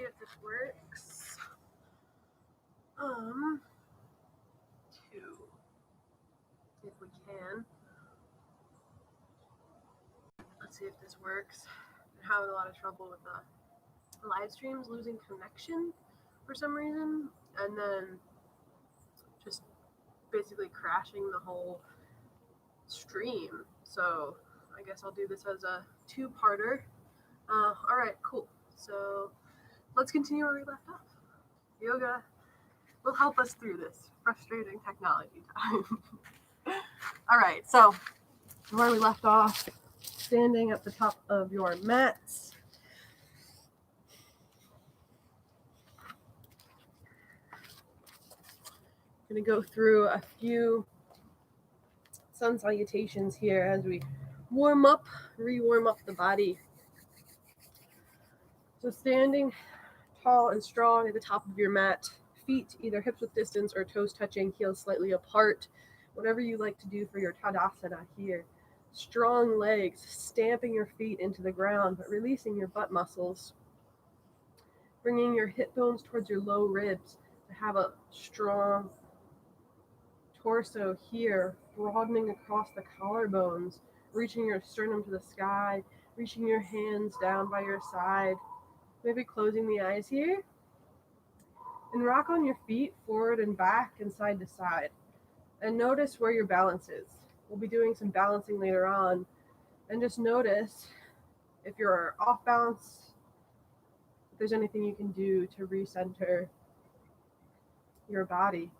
if this works. 2, if we can. Let's see if this works. I'm having a lot of trouble with the live streams losing connection for some reason, and then just basically crashing the whole stream. So I guess I'll do this as a 2-parter. All right, cool. So let's continue where we left off. Yoga will help us through this frustrating technology time. All right, so where we left off, standing at the top of your mats. I'm going to go through a few sun salutations here as we warm up, re-warm up the body. So standing tall and strong at the top of your mat, feet either hips width distance or toes touching, heels slightly apart, whatever you like to do for your Tadasana here. Strong legs, stamping your feet into the ground, but releasing your butt muscles. Bringing your hip bones towards your low ribs to have a strong torso here, broadening across the collarbones, reaching your sternum to the sky, reaching your hands down by your side, maybe closing the eyes here, and rock on your feet forward and back and side to side, and notice where your balance is. We'll be doing some balancing later on, and just notice if you're off balance, if there's anything you can do to recenter your body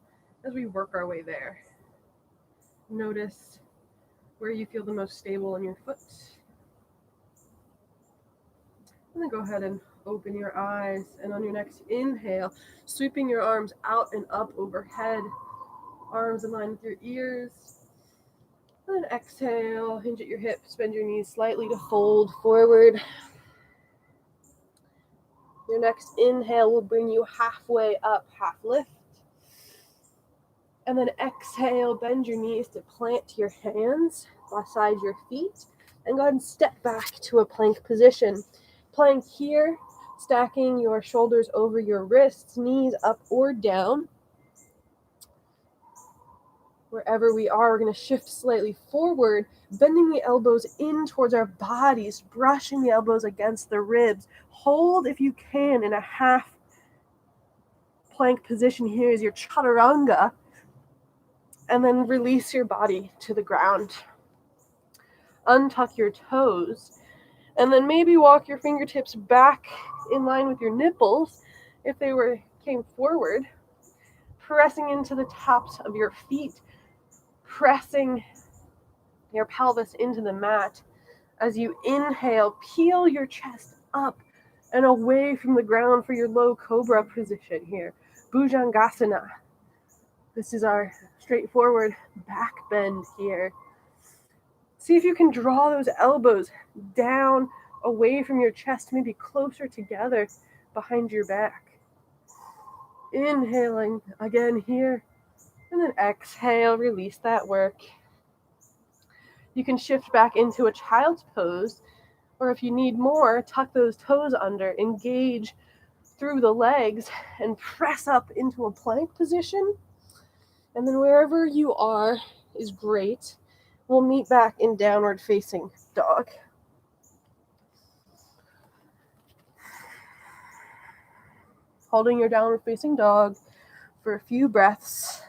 as we work our way there. Notice where you feel the most stable in your foot. And then go ahead and open your eyes. And on your next inhale, sweeping your arms out and up overhead. Arms in line with your ears. And then exhale, hinge at your hips, bend your knees slightly to fold forward. Your next inhale will bring you halfway up, half lift. And then exhale, bend your knees to plant your hands beside your feet. And go ahead and step back to a plank position. Plank here, stacking your shoulders over your wrists, knees up or down. Wherever we are, we're going to shift slightly forward, bending the elbows in towards our bodies, brushing the elbows against the ribs. Hold, if you can, in a half plank position here as your chaturanga. And then release your body to the ground. Untuck your toes. And then maybe walk your fingertips back in line with your nipples if they came forward. Pressing into the tops of your feet. Pressing your pelvis into the mat. As you inhale, peel your chest up and away from the ground for your low cobra position here. Bhujangasana. This is our straightforward back bend here. See if you can draw those elbows down away from your chest, maybe closer together behind your back. Inhaling again here, and then exhale, release that work. You can shift back into a child's pose, or if you need more, tuck those toes under, engage through the legs, and press up into a plank position. And then wherever you are is great. We'll meet back in downward facing dog. Holding your downward facing dog for a few breaths.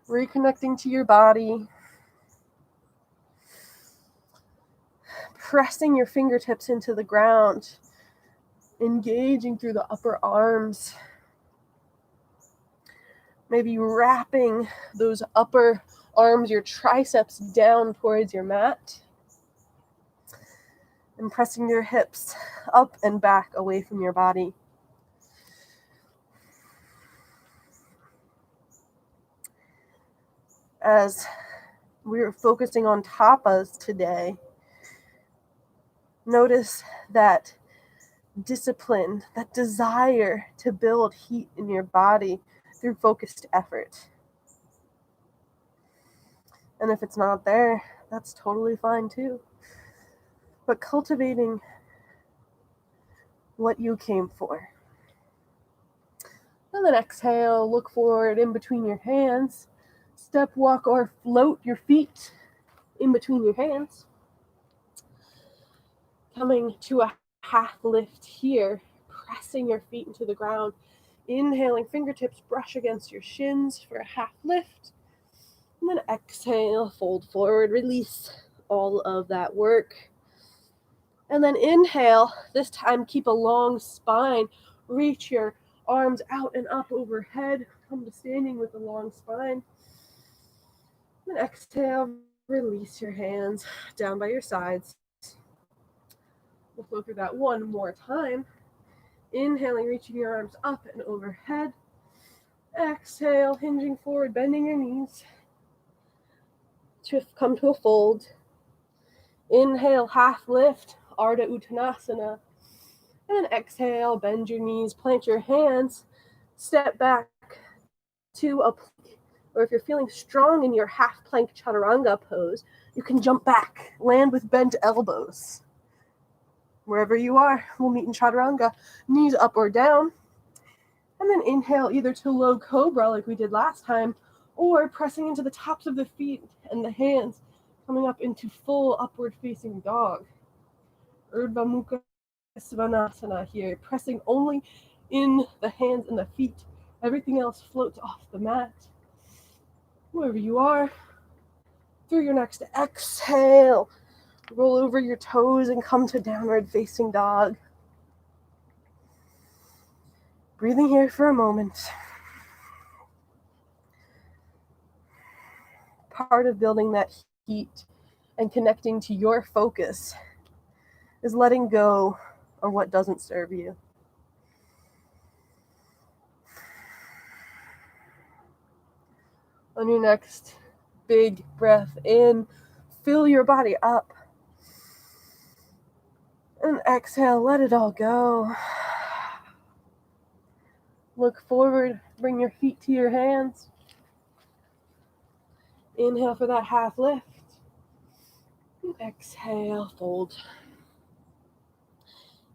Reconnecting to your body. Pressing your fingertips into the ground. Engaging through the upper arms. Maybe wrapping those upper arms, your triceps down towards your mat. And pressing your hips up and back away from your body. As we're focusing on tapas today, notice that discipline, that desire to build heat in your body through focused effort. And if it's not there, that's totally fine too. But cultivating what you came for. And then exhale, look forward in between your hands. Step, walk, or float your feet in between your hands. Coming to a half lift here, pressing your feet into the ground. Inhaling, fingertips brush against your shins for a half lift. And then exhale, fold forward, release all of that work. And then inhale, this time keep a long spine. Reach your arms out and up overhead. Come to standing with a long spine. And exhale, release your hands down by your sides. We'll flow through that one more time. Inhaling, reaching your arms up and overhead. Exhale, hinging forward, bending your knees. To come to a fold. Inhale, half lift, Ardha Uttanasana. And then exhale, bend your knees, plant your hands, step back to a plank. Or if you're feeling strong in your half plank chaturanga pose, you can jump back, land with bent elbows. Wherever you are, we'll meet in chaturanga, knees up or down. And then inhale either to low cobra like we did last time, or pressing into the tops of the feet and the hands, coming up into full upward facing dog. Urdhva Mukha Svanasana here, pressing only in the hands and the feet. Everything else floats off the mat. Wherever you are, through your next exhale, roll over your toes and come to downward facing dog. Breathing here for a moment. Part of building that heat and connecting to your focus is letting go of what doesn't serve you. On your next big breath in, fill your body up. And exhale, let it all go. Look forward, bring your feet to your hands. Inhale for that half lift. And exhale, fold.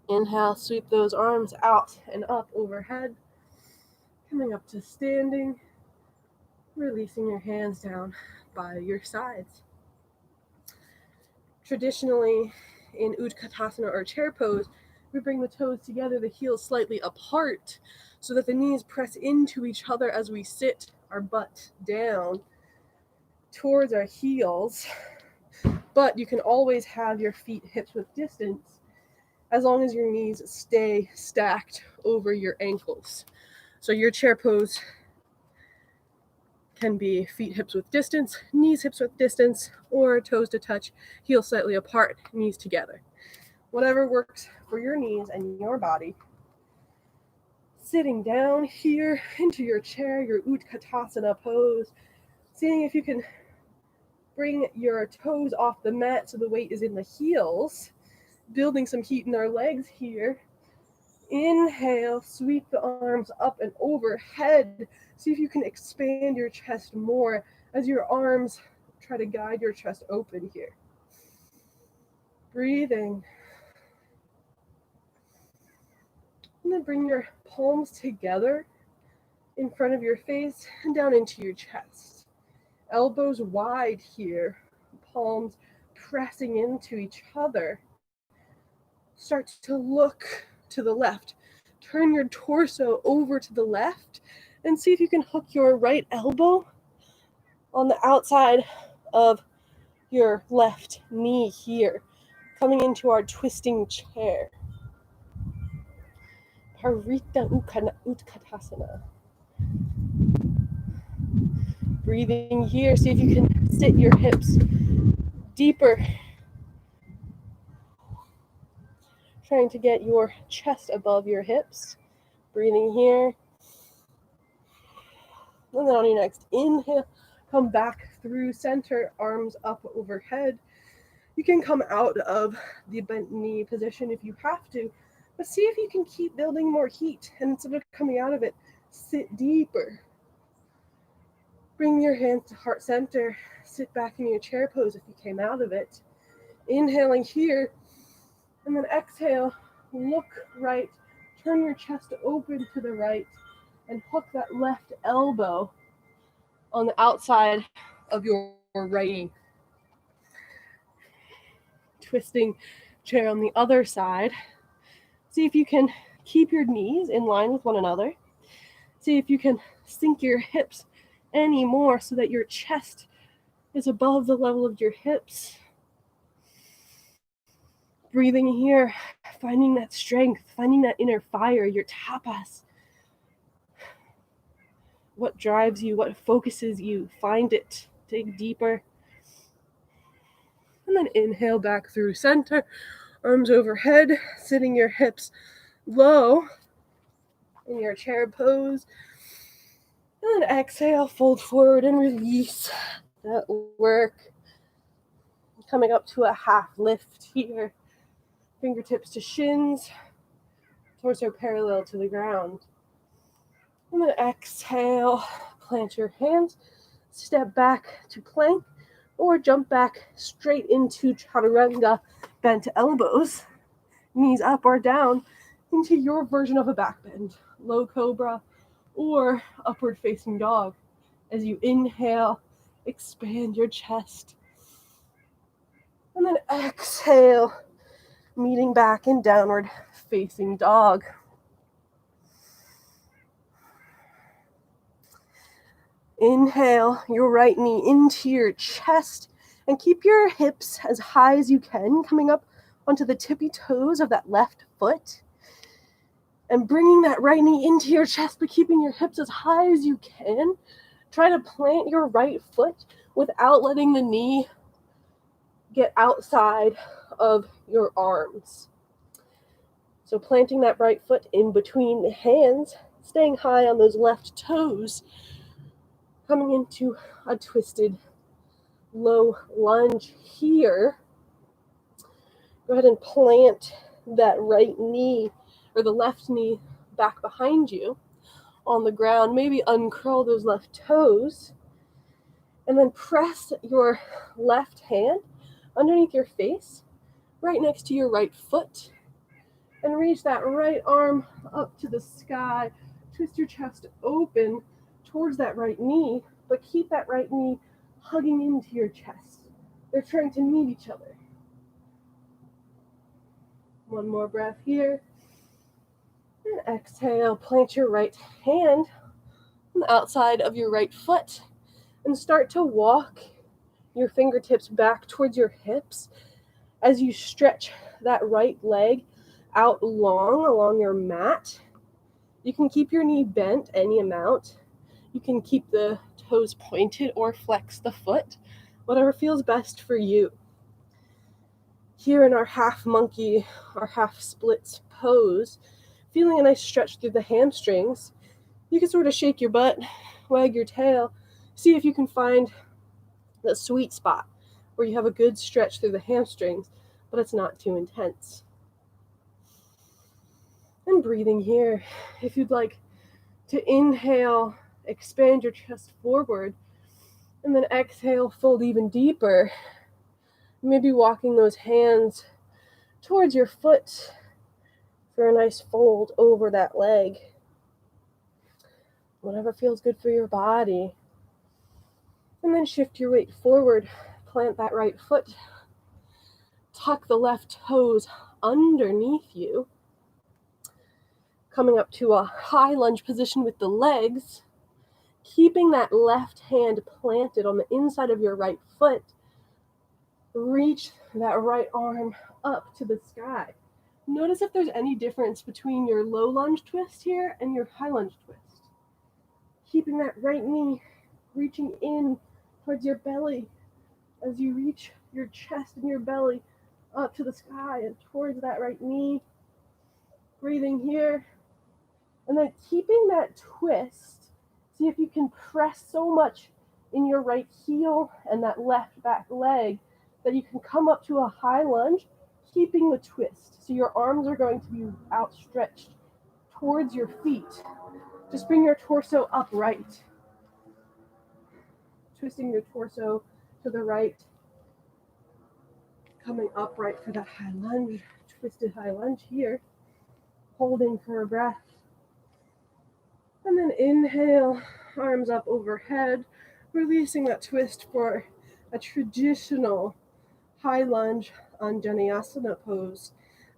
Inhale, sweep those arms out and up overhead. Coming up to standing. Releasing your hands down by your sides. Traditionally, in Utkatasana or chair pose, we bring the toes together, the heels slightly apart, so that the knees press into each other as we sit our butt down towards our heels. But you can always have your feet hips width distance as long as your knees stay stacked over your ankles. So your chair pose can be feet hips width distance, knees hips width distance, or toes to touch, heels slightly apart, knees together. Whatever works for your knees and your body. Sitting down here into your chair, your Utkatasana pose, seeing if you can bring your toes off the mat so the weight is in the heels, building some heat in our legs here. Inhale, sweep the arms up and overhead. See if you can expand your chest more as your arms try to guide your chest open here. Breathing. And then bring your palms together in front of your face and down into your chest. Elbows wide here, palms pressing into each other. Start to look to the left. Turn your torso over to the left and see if you can hook your right elbow on the outside of your left knee here, coming into our twisting chair. Parita Utkatasana. Breathing here, see if you can sit your hips deeper. Trying to get your chest above your hips. Breathing here. And then on your next inhale, come back through center, arms up overhead. You can come out of the bent knee position if you have to, but see if you can keep building more heat, and instead of coming out of it, sit deeper. Bring your hands to heart center, sit back in your chair pose if you came out of it. Inhaling here, and then exhale, look right, turn your chest open to the right, and hook that left elbow on the outside of your right knee. Twisting chair on the other side. See if you can keep your knees in line with one another. See if you can sink your hips any more so that your chest is above the level of your hips. Breathing here, finding that strength, finding that inner fire, your tapas. What drives you, what focuses you, find it. Dig deeper. And then inhale back through center, arms overhead, sitting your hips low in your chair pose. And then exhale, fold forward and release that work. Coming up to a half lift here. Fingertips to shins, torso parallel to the ground. And then exhale, plant your hands, step back to plank, or jump back straight into chaturanga, bent elbows, knees up or down, into your version of a back bend, low cobra, or upward facing dog. As you inhale, expand your chest. And then exhale, meeting back in downward facing dog. Inhale your right knee into your chest and keep your hips as high as you can, coming up onto the tippy toes of that left foot. And bringing that right knee into your chest, but keeping your hips as high as you can. Try to plant your right foot without letting the knee get outside of your arms. So planting that right foot in between the hands, staying high on those left toes, coming into a twisted low lunge here. Go ahead and plant that right knee or the left knee back behind you on the ground. Maybe uncurl those left toes. And then press your left hand underneath your face, right next to your right foot. And reach that right arm up to the sky. Twist your chest open towards that right knee, but keep that right knee hugging into your chest. They're trying to meet each other. One more breath here. And exhale, plant your right hand on the outside of your right foot and start to walk your fingertips back towards your hips as you stretch that right leg out long along your mat. You can keep your knee bent any amount. You can keep the toes pointed or flex the foot, whatever feels best for you. Here in our half monkey, our half splits pose, feeling a nice stretch through the hamstrings, you can sort of shake your butt, wag your tail, see if you can find the sweet spot where you have a good stretch through the hamstrings, but it's not too intense. And breathing here, if you'd like to inhale, expand your chest forward, and then exhale, fold even deeper. Maybe walking those hands towards your foot for a nice fold over that leg. Whatever feels good for your body. And then shift your weight forward, plant that right foot, tuck the left toes underneath you, coming up to a high lunge position with the legs, keeping that left hand planted on the inside of your right foot. Reach that right arm up to the sky. Notice if there's any difference between your low lunge twist here and your high lunge twist. Keeping that right knee reaching in towards your belly as you reach your chest and your belly up to the sky and towards that right knee. Breathing here. And then keeping that twist, see if you can press so much in your right heel and that left back leg that you can come up to a high lunge, keeping the twist. So your arms are going to be outstretched towards your feet. Just bring your torso upright. Twisting your torso to the right. Coming upright for that high lunge. Twisted high lunge here. Holding for a breath. And then inhale, arms up overhead, releasing that twist for a traditional high lunge Anjaneyasana pose.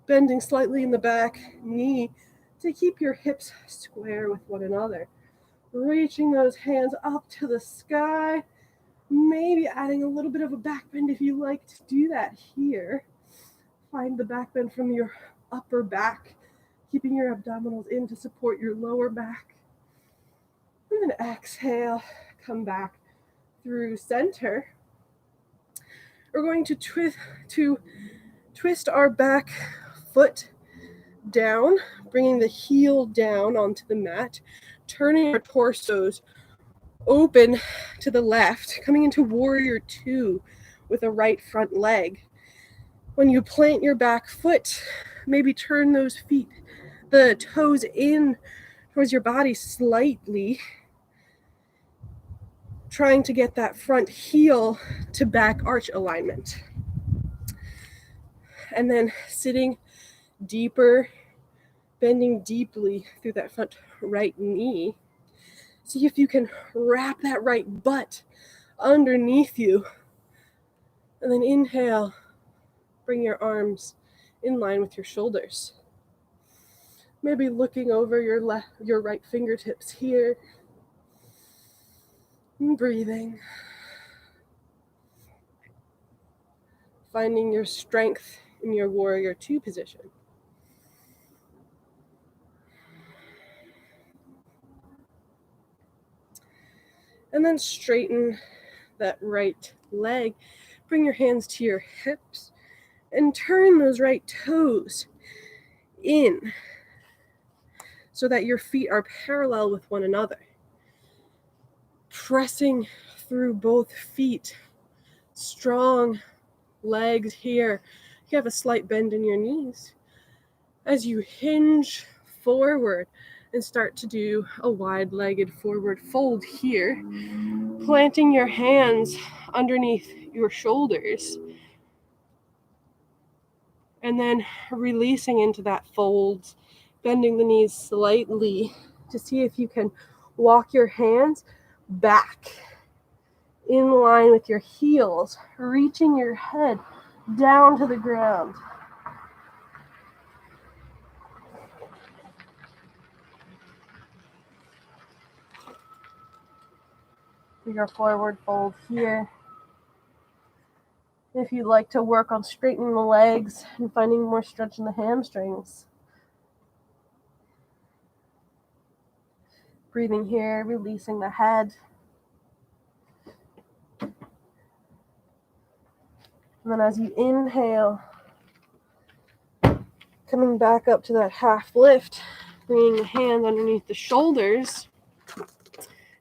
Bending slightly in the back knee to keep your hips square with one another. Reaching those hands up to the sky, maybe adding a little bit of a back bend if you like to do that here. Find the back bend from your upper back, keeping your abdominals in to support your lower back. And then exhale, come back through center. We're going to twist our back foot down, bringing the heel down onto the mat, turning our torsos open to the left, coming into warrior two with a right front leg. When you plant your back foot, maybe turn those feet, the toes in towards your body slightly, trying to get that front heel to back arch alignment. And then sitting deeper, bending deeply through that front right knee. See if you can wrap that right butt underneath you. And then inhale, bring your arms in line with your shoulders. Maybe looking over your right fingertips here. And breathing. Finding your strength in your warrior two position. And then straighten that right leg. Bring your hands to your hips and turn those right toes in so that your feet are parallel with one another. Pressing through both feet. Strong legs here. You have a slight bend in your knees. As you hinge forward and start to do a wide-legged forward fold here, planting your hands underneath your shoulders, and then releasing into that fold, bending the knees slightly to see if you can walk your hands back in line with your heels, reaching your head down to the ground. Your forward fold here. If you'd like to work on straightening the legs and finding more stretch in the hamstrings. Breathing here, releasing the head. And then as you inhale, coming back up to that half lift, bringing the hands underneath the shoulders.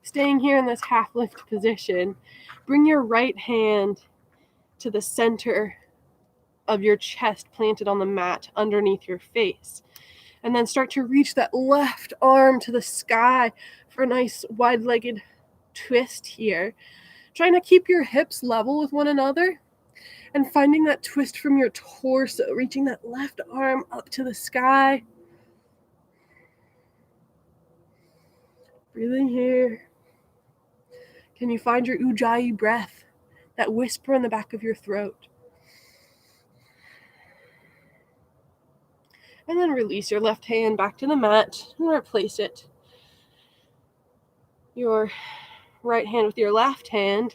Staying here in this half lift position, bring your right hand to the center of your chest planted on the mat underneath your face. And then start to reach that left arm to the sky for a nice wide-legged twist here. Trying to keep your hips level with one another and finding that twist from your torso, reaching that left arm up to the sky. Breathing here. Can you find your ujjayi breath, that whisper in the back of your throat? And then release your left hand back to the mat and replace it. Your right hand with your left hand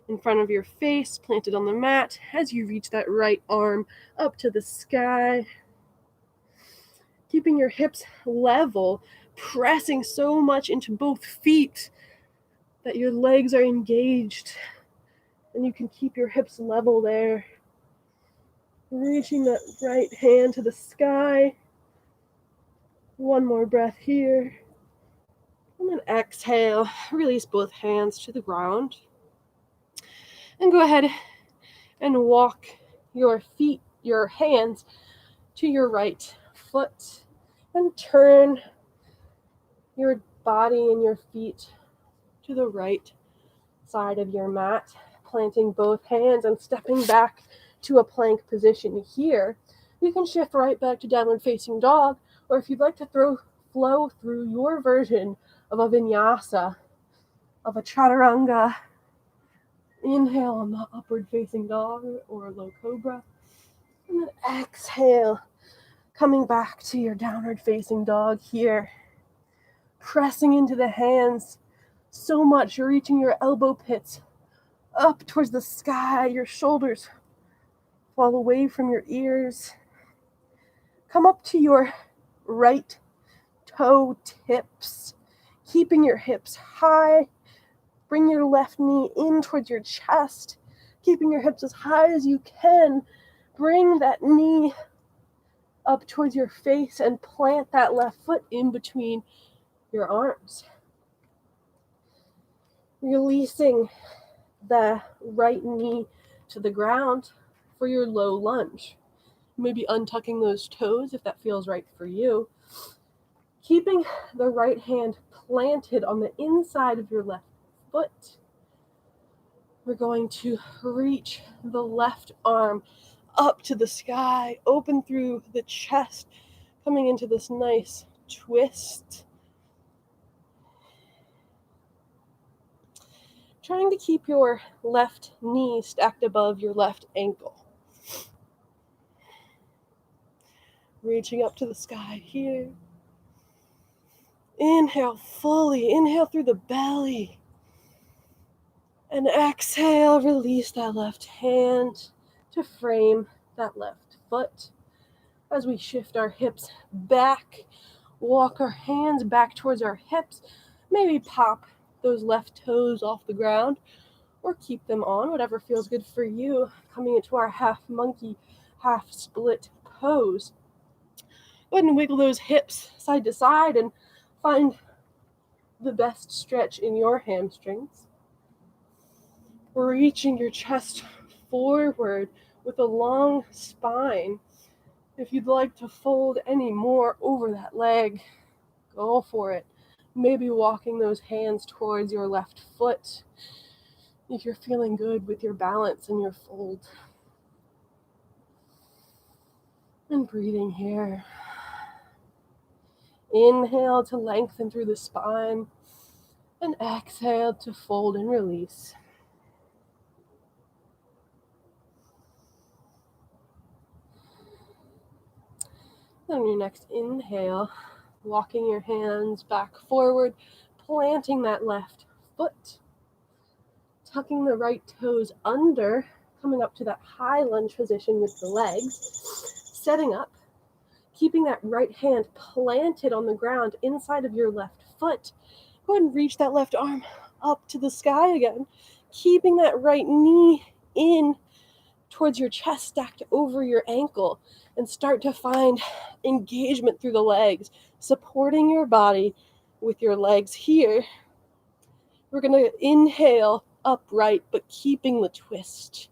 in front of your face, planted on the mat as you reach that right arm up to the sky. Keeping your hips level, pressing so much into both feet that your legs are engaged and you can keep your hips level there. Reaching that right hand to the sky. One more breath here. And then exhale, release both hands to the ground. And go ahead and walk your hands to your right foot and turn your body and your feet to the right side of your mat, planting both hands and stepping back to a plank position here. You can shift right back to downward facing dog, or if you'd like to flow through your version of a vinyasa, of a chaturanga. Inhale on the upward facing dog or low cobra. And then exhale, coming back to your downward facing dog here. Pressing into the hands so much you're reaching your elbow pits up towards the sky. Your shoulders fall away from your ears. Come up to your right toe tips, keeping your hips high. Bring your left knee in towards your chest, keeping your hips as high as you can. Bring that knee up towards your face and plant that left foot in between your arms. Releasing the right knee to the ground for your low lunge. Maybe untucking those toes if that feels right for you. Keeping the right hand planted on the inside of your left foot. We're going to reach the left arm up to the sky, open through the chest, coming into this nice twist. Trying to keep your left knee stacked above your left ankle. Reaching up to the sky here. Inhale fully, inhale through the belly. And exhale, release that left hand to frame that left foot. As we shift our hips back, walk our hands back towards our hips, maybe pop those left toes off the ground or keep them on, whatever feels good for you. Coming into our half monkey, half split pose. Go ahead and wiggle those hips side to side and find the best stretch in your hamstrings. Reaching your chest forward with a long spine. If you'd like to fold any more over that leg, go for it. Maybe walking those hands towards your left foot if you're feeling good with your balance and your fold. And breathing here. Inhale to lengthen through the spine and exhale to fold and release. Then on your next inhale, walking your hands back forward, planting that left foot, tucking the right toes under, coming up to that high lunge position with the legs, setting up, keeping that right hand planted on the ground inside of your left foot. Go ahead and reach that left arm up to the sky again, keeping that right knee in towards your chest stacked over your ankle, and start to find engagement through the legs, supporting your body with your legs here. We're going to inhale upright, but keeping the twist.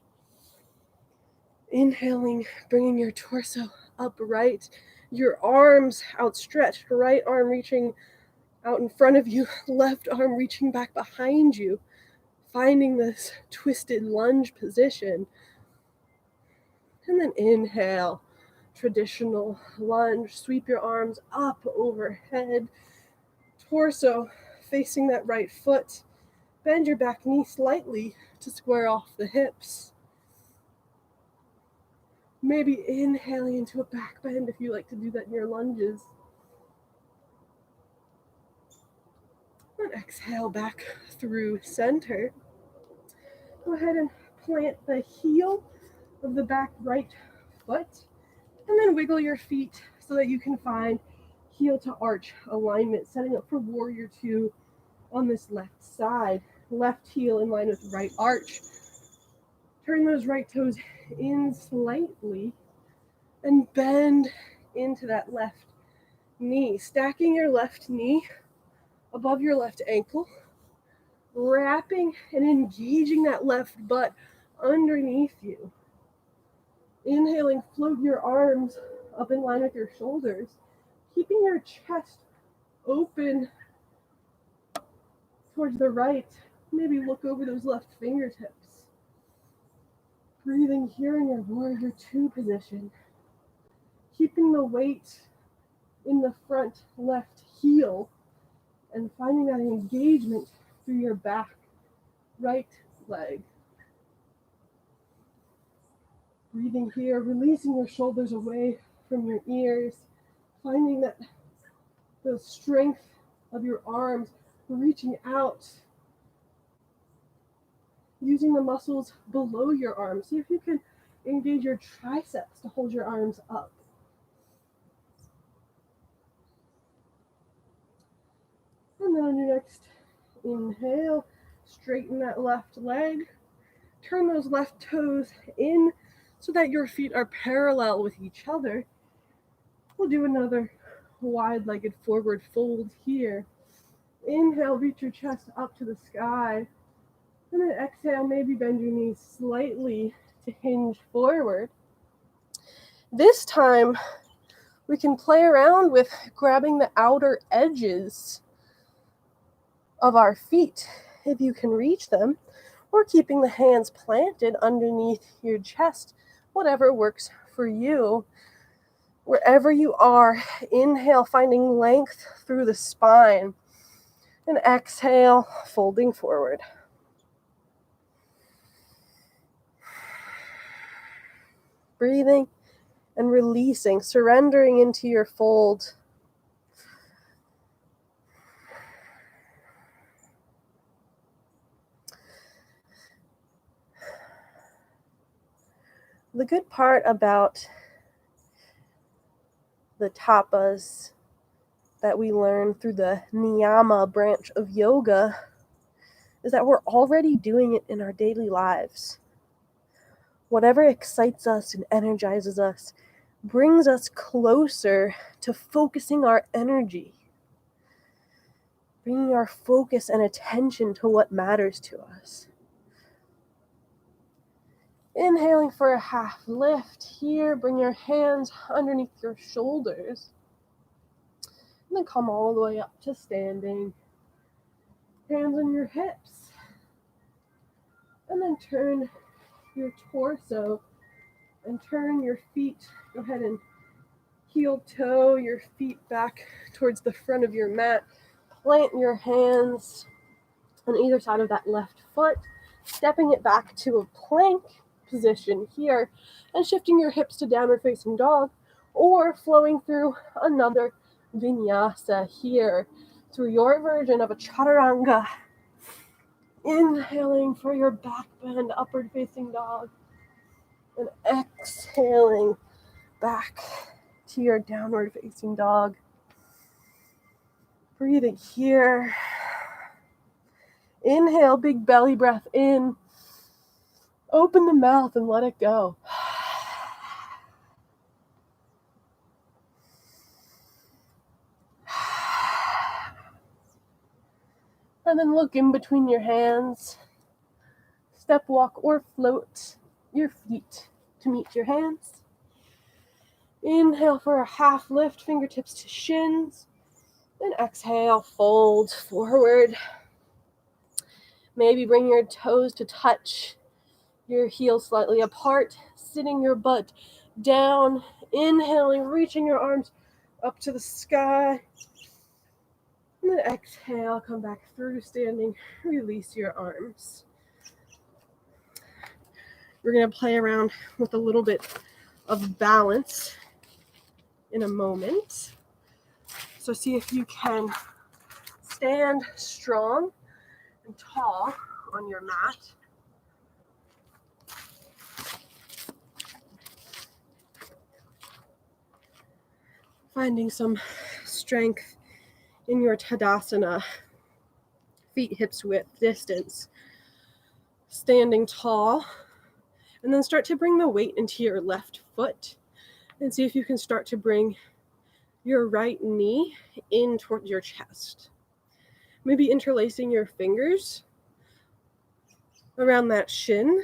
Inhaling, bringing your torso upright, your arms outstretched, right arm reaching out in front of you, left arm reaching back behind you, finding this twisted lunge position. And then inhale, traditional lunge. Sweep your arms up overhead, torso facing that right foot. Bend your back knee slightly to square off the hips. Maybe inhaling into a back bend if you like to do that in your lunges. And exhale back through center. Go ahead and plant the heel of the back right foot, and then wiggle your feet so that you can find heel to arch alignment, setting up for warrior two on this left side. Left heel in line with right arch. Turn those right toes in slightly and bend into that left knee. Stacking your left knee above your left ankle, wrapping and engaging that left butt underneath you. Inhaling, float your arms up in line with your shoulders, keeping your chest open towards the right. Maybe look over those left fingertips. Breathing here in your warrior two position. Keeping the weight in the front left heel and finding that engagement through your back right leg. Breathing here, releasing your shoulders away from your ears, finding that the strength of your arms, reaching out, using the muscles below your arms. See if you can engage your triceps to hold your arms up. And then on your next inhale, straighten that left leg. Turn those left toes in so that your feet are parallel with each other. We'll do another wide-legged forward fold here. Inhale, reach your chest up to the sky. And then exhale, maybe bend your knees slightly to hinge forward. This time, we can play around with grabbing the outer edges of our feet, if you can reach them, or keeping the hands planted underneath your chest, whatever works for you. Wherever you are, inhale, finding length through the spine, and exhale, folding forward. Breathing and releasing, surrendering into your fold. The good part about the tapas that we learn through the niyama branch of yoga is that we're already doing it in our daily lives. Whatever excites us and energizes us brings us closer to focusing our energy, bringing our focus and attention to what matters to us. Inhaling for a half lift here, bring your hands underneath your shoulders. And then come all the way up to standing. Hands on your hips. And then turn your torso and turn your feet. Go ahead and heel toe your feet back towards the front of your mat. Plant your hands on either side of that left foot, stepping it back to a plank position here and shifting your hips to downward facing dog, or flowing through another vinyasa here through your version of a chaturanga. Inhaling for your back bend, upward facing dog, and exhaling back to your downward facing dog. Breathing here. Inhale, big belly breath in. Open the mouth and let it go. And then look in between your hands. Step, walk, or float your feet to meet your hands. Inhale for a half lift, fingertips to shins. And exhale, fold forward. Maybe bring your toes to touch your heels slightly apart, sitting your butt down. Inhaling, reaching your arms up to the sky. And then exhale, come back through standing, release your arms. We're going to play around with a little bit of balance in a moment. So see if you can stand strong and tall on your mat. Finding some strength in your Tadasana, feet hips width distance. Standing tall, and then start to bring the weight into your left foot, and see if you can start to bring your right knee in towards your chest. Maybe interlacing your fingers around that shin.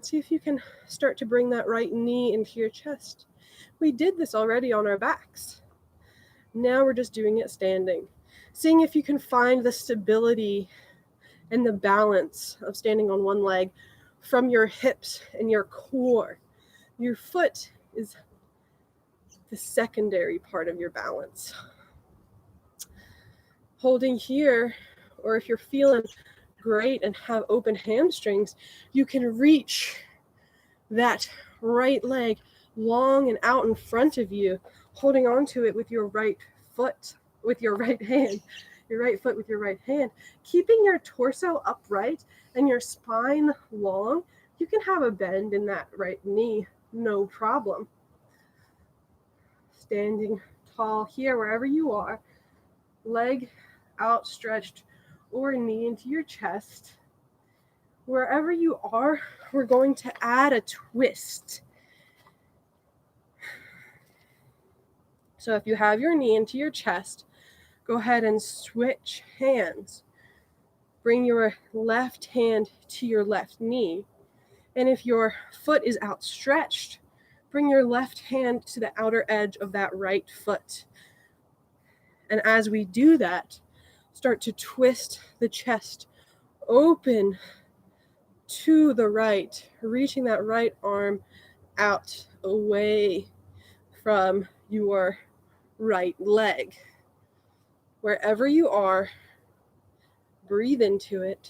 See if you can start to bring that right knee into your chest. We did this already on our backs. Now we're just doing it standing. Seeing if you can find the stability and the balance of standing on one leg from your hips and your core. Your foot is the secondary part of your balance. Holding here, or if you're feeling great and have open hamstrings, you can reach that right leg long and out in front of you, holding on to it with your right foot, with your right hand, your right foot with your right hand, keeping your torso upright and your spine long. You can have a bend in that right knee, no problem. Standing tall here, wherever you are, leg outstretched or knee into your chest. Wherever you are, we're going to add a twist. So if you have your knee into your chest, go ahead and switch hands. Bring your left hand to your left knee. And if your foot is outstretched, bring your left hand to the outer edge of that right foot. And as we do that, start to twist the chest open to the right, reaching that right arm out away from your right leg. Wherever you are, breathe into it.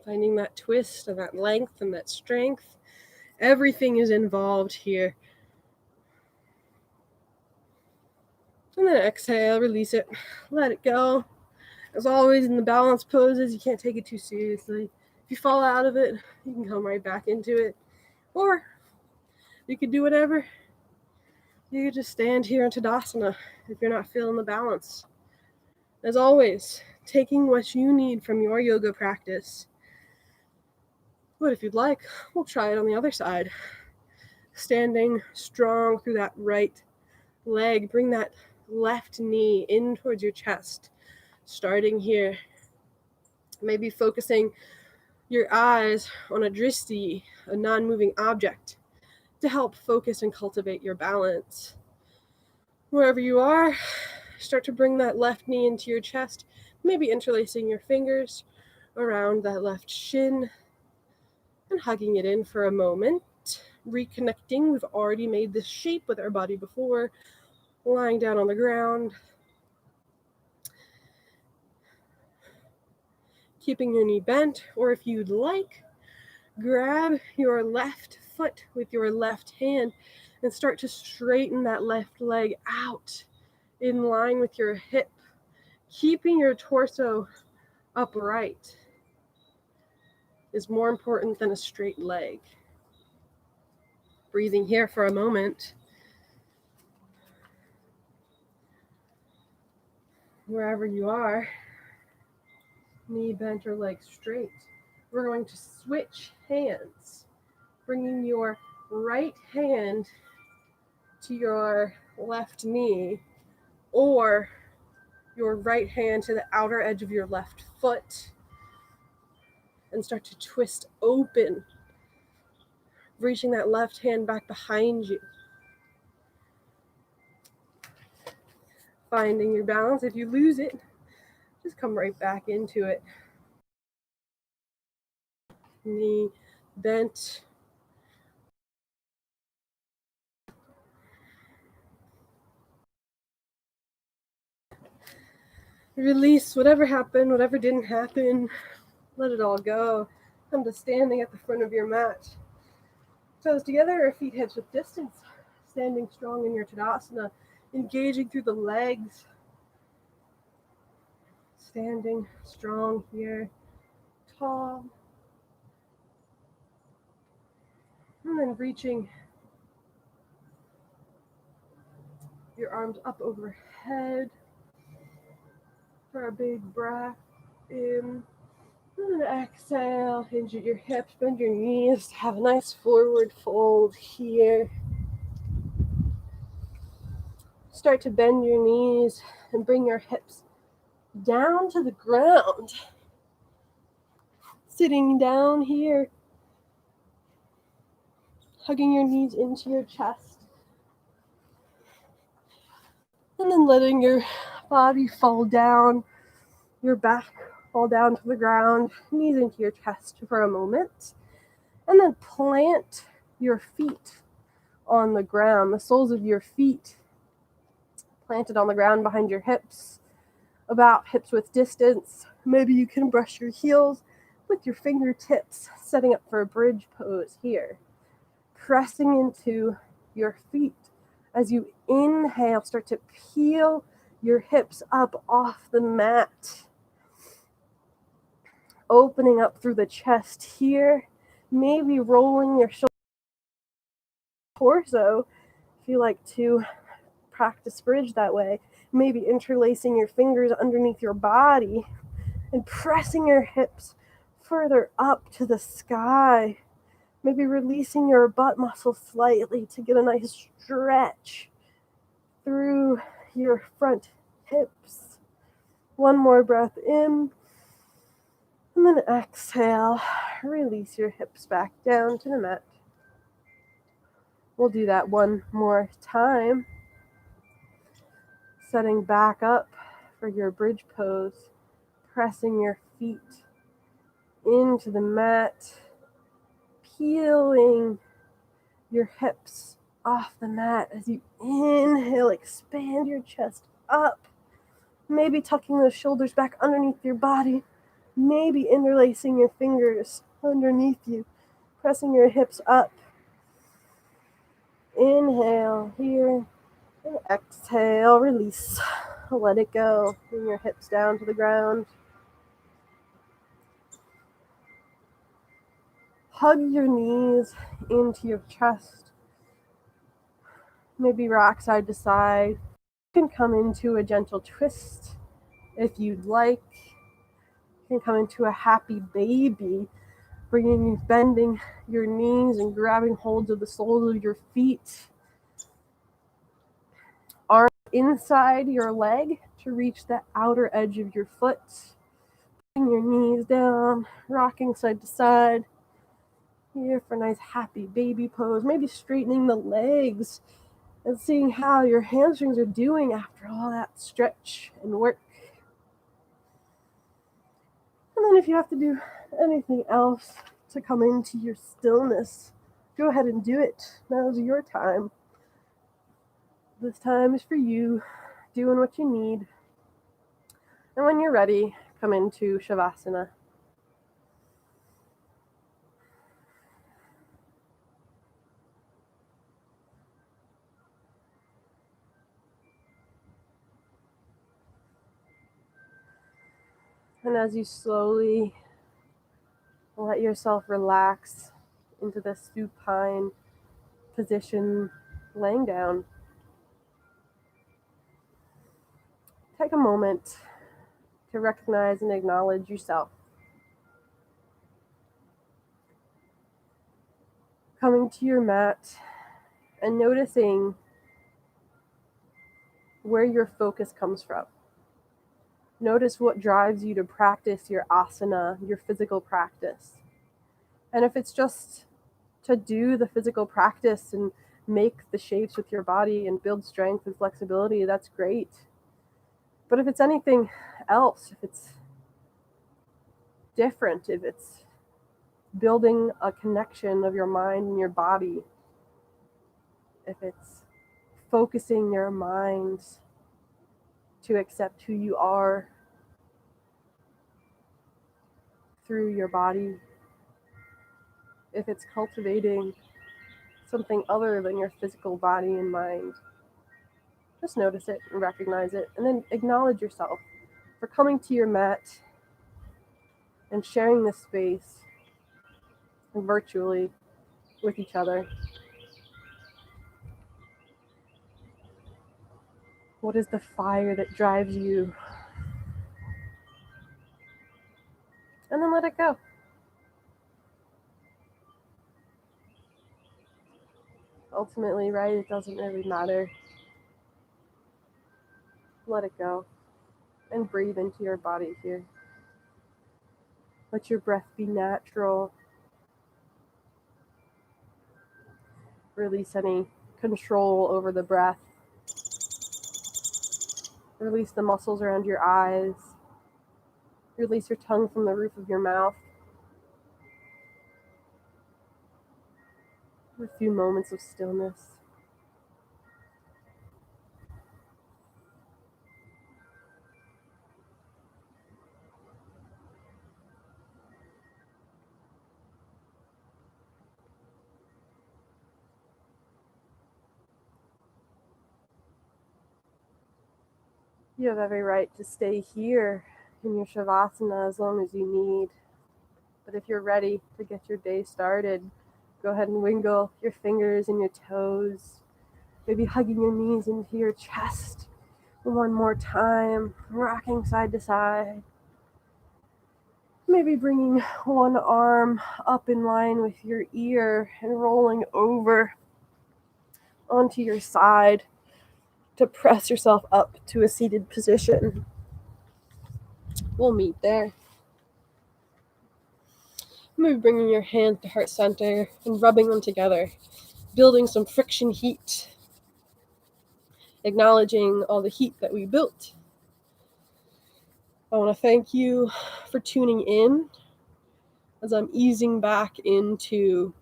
Finding that twist and that length and that strength. Everything is involved here. And then exhale, release it, let it go. As always in the balance poses, you can't take it too seriously. If you fall out of it, you can come right back into it. Or you could do whatever. You could just stand here in Utkatasana if you're not feeling the balance. As always, taking what you need from your yoga practice. But if you'd like, we'll try it on the other side. Standing strong through that right leg. Bring that left knee in towards your chest. Starting here. Maybe focusing your eyes on a dristi, a non-moving object, to help focus and cultivate your balance. Wherever you are, start to bring that left knee into your chest, maybe interlacing your fingers around that left shin and hugging it in for a moment. Reconnecting, we've already made this shape with our body before, lying down on the ground. Keeping your knee bent, or if you'd like, grab your left foot with your left hand and start to straighten that left leg out in line with your hip, keeping your torso upright is more important than a straight leg. Breathing here for a moment. Wherever you are, knee bent or leg straight. We're going to switch hands, bringing your right hand to your left knee, or your right hand to the outer edge of your left foot, and start to twist open, reaching that left hand back behind you. Finding your balance. If you lose it, just come right back into it. Knee bent. Release whatever happened, whatever didn't happen. Let it all go. Come to standing at the front of your mat. Toes together or feet hips with distance. Standing strong in your Tadasana. Engaging through the legs. Standing strong here. Tall. And then reaching your arms up overhead for a big breath in. And then exhale, hinge at your hips, bend your knees, have a nice forward fold here. Start to bend your knees and bring your hips down to the ground. Sitting down here, hugging your knees into your chest. And then letting your body fall down, your back fall down to the ground, knees into your chest for a moment. And then plant your feet on the ground, the soles of your feet planted on the ground behind your hips, about hips width distance. Maybe you can brush your heels with your fingertips, setting up for a bridge pose here. Pressing into your feet. As you inhale, start to peel your hips up off the mat. Opening up through the chest here. Maybe rolling your shoulder, torso, if you like to practice bridge that way. Maybe interlacing your fingers underneath your body and pressing your hips further up to the sky. Maybe releasing your butt muscle slightly to get a nice stretch through your front hips. One more breath in, and then exhale. Release your hips back down to the mat. We'll do that one more time. Setting back up for your bridge pose. Pressing your feet into the mat. Peeling your hips off the mat as you inhale, expand your chest up. Maybe tucking those shoulders back underneath your body. Maybe interlacing your fingers underneath you, pressing your hips up. Inhale here, and exhale, release. Let it go. Bring your hips down to the ground. Hug your knees into your chest. Maybe rock side to side. You can come into a gentle twist if you'd like. You can come into a happy baby, bending your knees and grabbing hold of the soles of your feet. Arms inside your leg to reach the outer edge of your foot. Bring your knees down, rocking side to side. Here for a nice happy baby pose. Maybe straightening the legs and seeing how your hamstrings are doing after all that stretch and work. And then if you have to do anything else to come into your stillness, go ahead and do it. Now's your time. This time is for you, doing what you need. And when you're ready, come into Shavasana. And as you slowly let yourself relax into the supine position, laying down, take a moment to recognize and acknowledge yourself. Coming to your mat and noticing where your focus comes from. Notice what drives you to practice your asana, your physical practice. And if it's just to do the physical practice and make the shapes with your body and build strength and flexibility, that's great. But if it's anything else, if it's different, if it's building a connection of your mind and your body, if it's focusing your mind to accept who you are through your body, if it's cultivating something other than your physical body and mind, just notice it and recognize it, and then acknowledge yourself for coming to your mat and sharing this space virtually with each other. What is the fire that drives you? And then let it go. Ultimately, right, it doesn't really matter. Let it go. And breathe into your body here. Let your breath be natural. Release any control over the breath. Release the muscles around your eyes. Release your tongue from the roof of your mouth. A few moments of stillness. You have every right to stay here in your Shavasana as long as you need. But if you're ready to get your day started, go ahead and wiggle your fingers and your toes, maybe hugging your knees into your chest one more time, rocking side to side. Maybe bringing one arm up in line with your ear and rolling over onto your side to press yourself up to a seated position. We'll meet there. Maybe bringing your hands to heart center and rubbing them together, building some friction heat, acknowledging all the heat that we built. I want to thank you for tuning in as I'm easing back into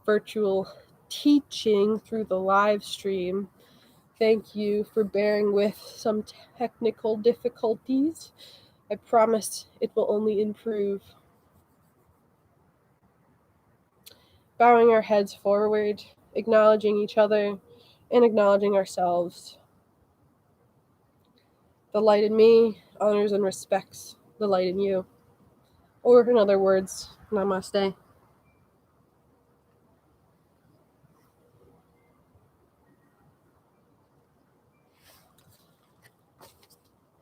virtual teaching through the live stream. Thank you for bearing with some technical difficulties. I promise it will only improve. Bowing our heads forward, acknowledging each other, and acknowledging ourselves. The light in me honors and respects the light in you. Or in other words, namaste.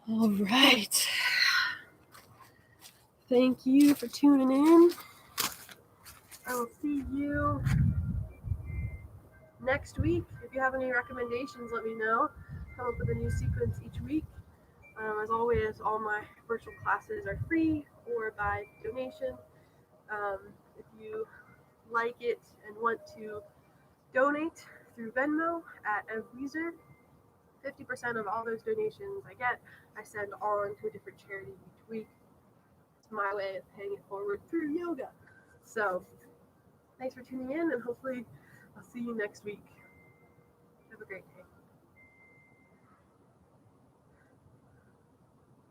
All right. Thank you for tuning in. I will see you next week. If you have any recommendations, let me know. Come up with a new sequence each week. As always, all my virtual classes are free or by donation. If you like it and want to donate through Venmo at Weezer, 50% of all those donations I get, I send on to a different charity each week. It's my way of paying it forward through yoga. So, thanks for tuning in, and hopefully I'll see you next week. Have a great day.